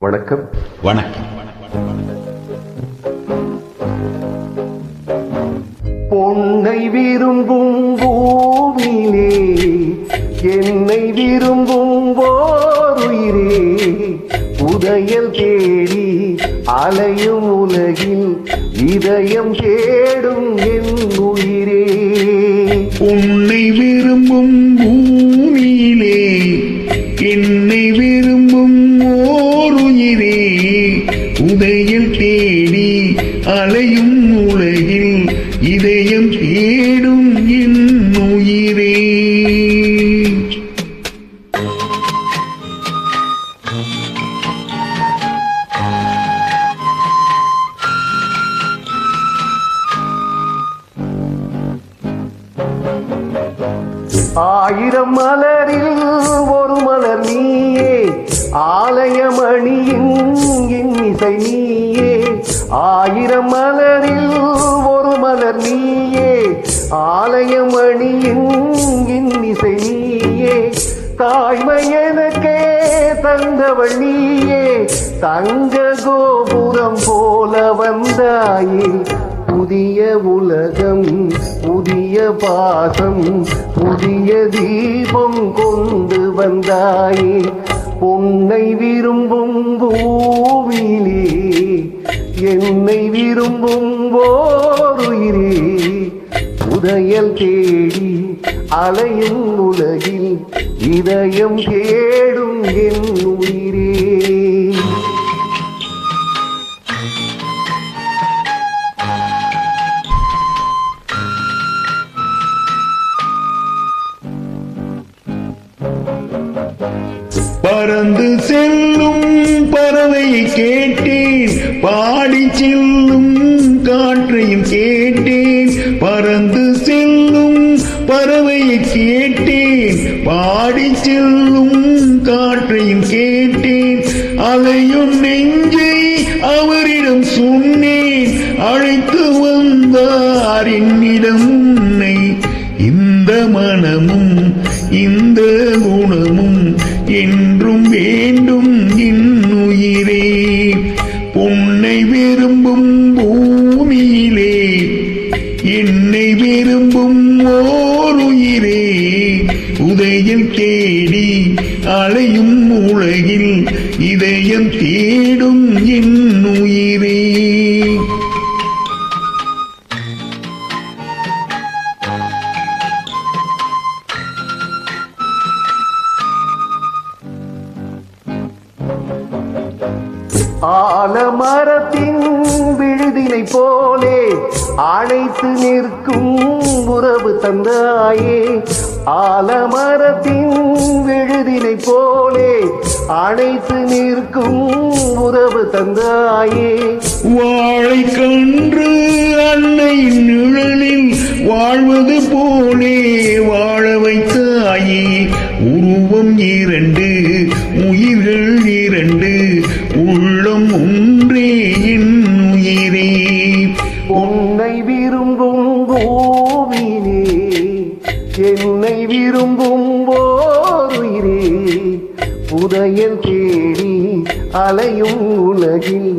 வணக்கம். வணக்கம். பொன்னை விரும்பும் பூவிலே என்னை விரும்பும் போருயிரே, உதயல் தேடி அலையும் உலகில் இதயம் தேடும் என் உயிரே. உன்னை விரும்பும் பூமியிலே என்னை விரும்பும் ஓருயிரே, உதயல் தேடி அலையும் உலகில் இதயம் தேடும் என் உயிரே. ஆயிரம் மலரில் ஒரு மலர் நீயே, ஆலயமணியின் இன்னிசை நீயே. ஆயிரம் மலரில் ஒரு மலர் நீயே, ஆலயமணியின் இன்னிசை நீயே. தாய்மை எனக்கே தந்தவள் நீயே, தங்க கோபுரம் போல வந்தாயே. புதிய உலகம், புதிய பாசம், புதிய தீபம் கொண்டு வந்தாயே. பொன்னை விரும்பும் பூவிலே என்னை விரும்பும் ஓருயிரே, உதயல் தேடி அலையும் உலகில் இதயம் தேடும் என் உயிரே. பறந்து செல்லும் பறவையை கேட்டேன், பாடி செல்லும் காற்றையும் கேட்டேன். பறந்து செல்லும் பறவையை கேட்டேன், பாடி செல்லும் காற்றையும் கேட்டேன். அலையும் நெஞ்சை அவரிடம் சொன்னேன், அழைத்து வந்தார் என்னிடம் உன்னை. இந்த மனமும் இந்த குணமும் என்றும் வேண்டும் இன்னுயிரே. பொன்னை விரும்பும் பூமியிலே என்னை விரும்பும் ஓருயிரே, உதயம் தேடி அலையும் உலகில் இதயம் தேடும் என் உயிரே. ஆலமரத்தின் விழுதினை போலே அழைத்து நிற்கும் உறவு தந்தாயே. ஆலமரத்தின் விழுதினை போலே அழைத்து நிற்கும் உறவு தந்தாயே. வாழை கன்று அன்னையின் நிழலில் வாழ்வது போலே வாழ வைத்தாயே. உருவம் இரண்டு, உயிர்கள் இரண்டு, உள்ளம் ஒன்றே என் உயிரே. உன்னை விரும்பும் பூவிலே என்னை விரும்பும் ஓருயிரே, உதயம் தேடி அலையும் உலகில்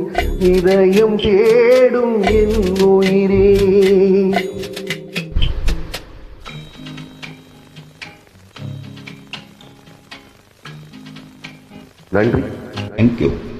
இதயம் தேடும் என் உயிரே. நன்றி. Thank you.